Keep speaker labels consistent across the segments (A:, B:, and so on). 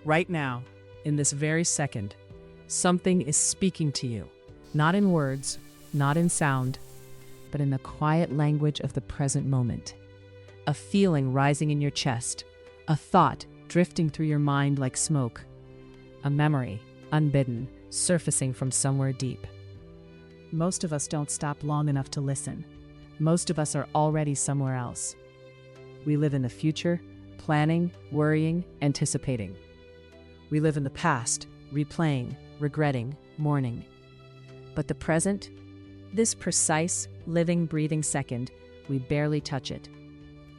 A: Right now, in this very second, something is speaking to you. Not in words, not in sound, but in the quiet language of the present moment. A feeling rising in your chest, a thought drifting through your mind like smoke, a memory, unbidden, surfacing from somewhere deep. Most of us don't stop long enough to listen. Most of us are already somewhere else. We live in the future, planning, worrying, anticipating. We live in the past, replaying, regretting, mourning. But the present, this precise, living, breathing second, we barely touch it.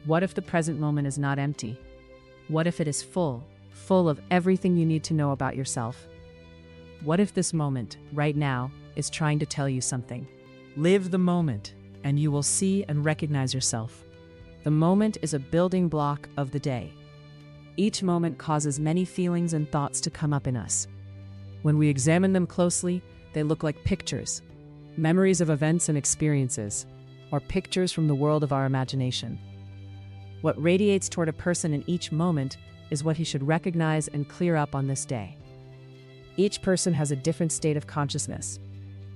A: What if the present moment is not empty? What if it is full of everything you need to know about yourself? What if this moment, right now, is trying to tell you something? Live the moment, and you will see and recognize yourself. The moment is a building block of the day. Each moment causes many feelings and thoughts to come up in us. When we examine them closely, they look like pictures, memories of events and experiences, or pictures from the world of our imagination. What radiates toward a person in each moment is what he should recognize and clear up on this day. Each person has a different state of consciousness.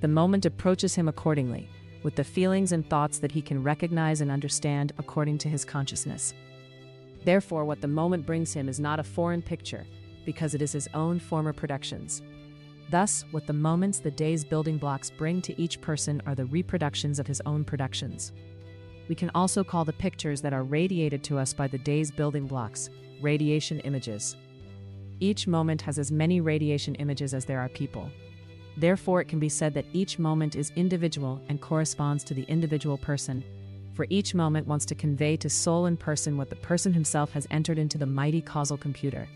A: The moment approaches him accordingly, with the feelings and thoughts that he can recognize and understand according to his consciousness. Therefore, what the moment brings him is not a foreign picture, because it is his own former productions. Thus, what the moments, the day's building blocks bring to each person are the reproductions of his own productions. We can also call the pictures that are radiated to us by the day's building blocks, radiation images. Each moment has as many radiation images as there are people. Therefore, it can be said that each moment is individual and corresponds to the individual person, for each moment wants to convey to soul and person what the person himself has entered into the mighty causal computer,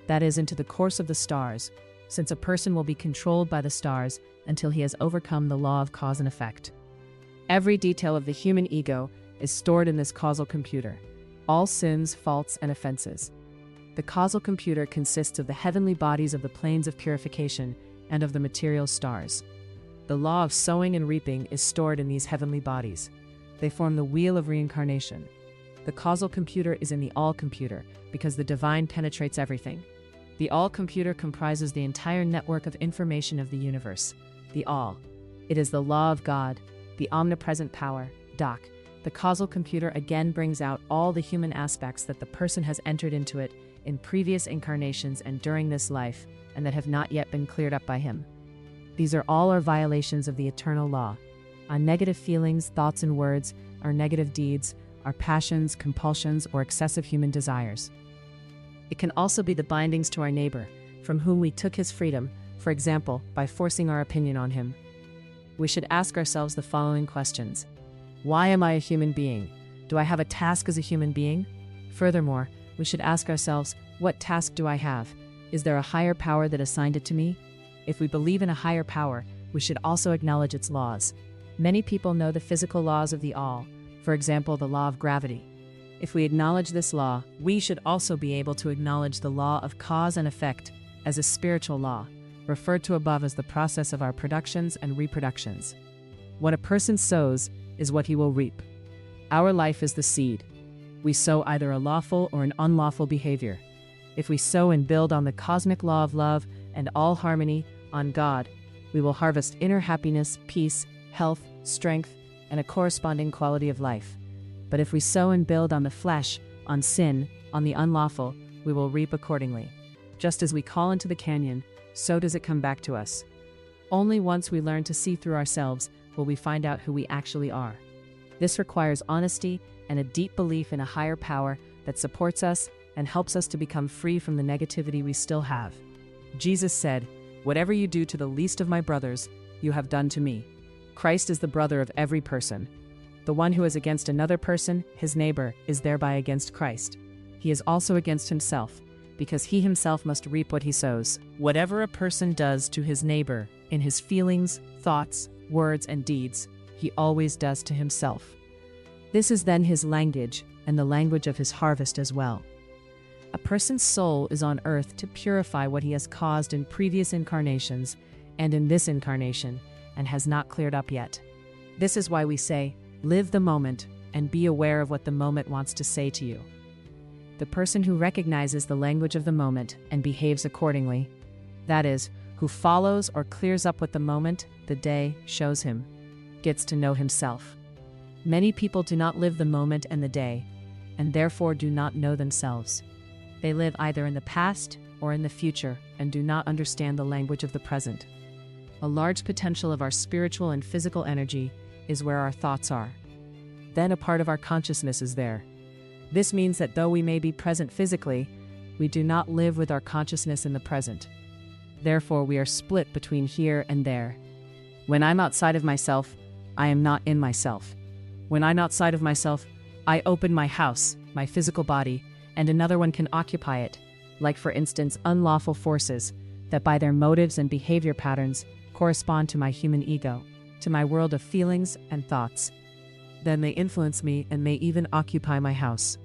A: that is, into the course of the stars, since a person will be controlled by the stars until he has overcome the law of cause and effect. Every detail of the human ego is stored in this causal computer, all sins, faults, and offenses. The causal computer consists of the heavenly bodies of the planes of purification and of the material stars. The law of sowing and reaping is stored in these heavenly bodies. They form the wheel of reincarnation. The causal computer is in the all-computer because the divine penetrates everything. The all-computer comprises the entire network of information of the universe. The all. It is the law of God, the omnipresent power, Doc. The causal computer again brings out all the human aspects that the person has entered into it in previous incarnations and during this life, and that have not yet been cleared up by him. These are all our violations of the eternal law. Our negative feelings, thoughts, and words, our negative deeds, our passions, compulsions, or excessive human desires. It can also be the bindings to our neighbor, from whom we took his freedom, for example, by forcing our opinion on him. We should ask ourselves the following questions. Why am I a human being? Do I have a task as a human being? Furthermore, we should ask ourselves, what task do I have? Is there a higher power that assigned it to me? If we believe in a higher power, we should also acknowledge its laws. Many people know the physical laws of the all, for example, the law of gravity. If we acknowledge this law, we should also be able to acknowledge the law of cause and effect as a spiritual law, referred to above as the process of our productions and reproductions. What a person sows is what he will reap. Our life is the seed. We sow either a lawful or an unlawful behavior. If we sow and build on the cosmic law of love and all harmony, on God, we will harvest inner happiness, peace, health, strength, and a corresponding quality of life. But if we sow and build on the flesh, on sin, on the unlawful, we will reap accordingly. Just as we call into the canyon, so does it come back to us. Only once we learn to see through ourselves will we find out who we actually are. This requires honesty and a deep belief in a higher power that supports us and helps us to become free from the negativity we still have. Jesus said, "Whatever you do to the least of my brothers, you have done to me." Christ is the brother of every person. The one who is against another person, his neighbor, is thereby against Christ. He is also against himself, because he himself must reap what he sows. Whatever a person does to his neighbor, in his feelings, thoughts, words, and deeds, he always does to himself. This is then his language, and the language of his harvest as well. A person's soul is on earth to purify what he has caused in previous incarnations and in this incarnation, and has not cleared up yet. This is why we say, live the moment and be aware of what the moment wants to say to you. The person who recognizes the language of the moment and behaves accordingly, that is, who follows or clears up with the moment the day shows him, gets to know himself. Many people do not live the moment and the day, and therefore do not know themselves. They live either in the past or in the future and do not understand the language of the present. A large potential of our spiritual and physical energy is where our thoughts are. Then a part of our consciousness is there. This means that though we may be present physically, we do not live with our consciousness in the present. Therefore, we are split between here and there. When I'm outside of myself, I am not in myself. When I'm outside of myself, I open my house, my physical body, and another one can occupy it, like for instance unlawful forces that by their motives and behavior patterns correspond to my human ego, to my world of feelings and thoughts. Then they influence me and may even occupy my house.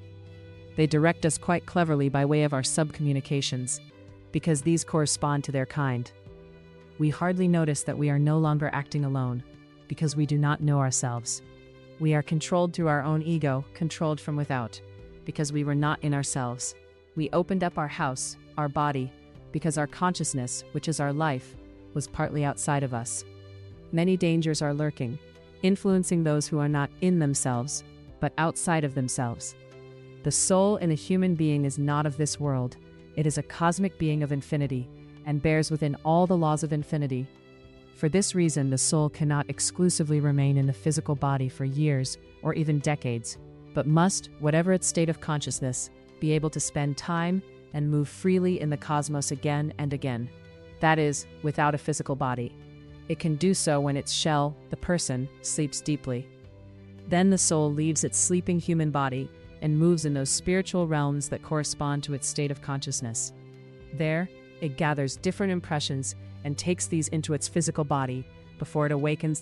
A: They direct us quite cleverly by way of our subcommunications, because these correspond to their kind. We hardly notice that we are no longer acting alone, because we do not know ourselves. We are controlled through our own ego, controlled from without, because we were not in ourselves. We opened up our house, our body, because our consciousness, which is our life, was partly outside of us. Many dangers are lurking, influencing those who are not in themselves, but outside of themselves. The soul in a human being is not of this world. It is a cosmic being of infinity, and bears within all the laws of infinity. For this reason, the soul cannot exclusively remain in the physical body for years or even decades, but must, whatever its state of consciousness, be able to spend time and move freely in the cosmos again and again. That is, without a physical body. It can do so when its shell, the person, sleeps deeply. Then the soul leaves its sleeping human body and moves in those spiritual realms that correspond to its state of consciousness. There, it gathers different impressions and takes these into its physical body before it awakens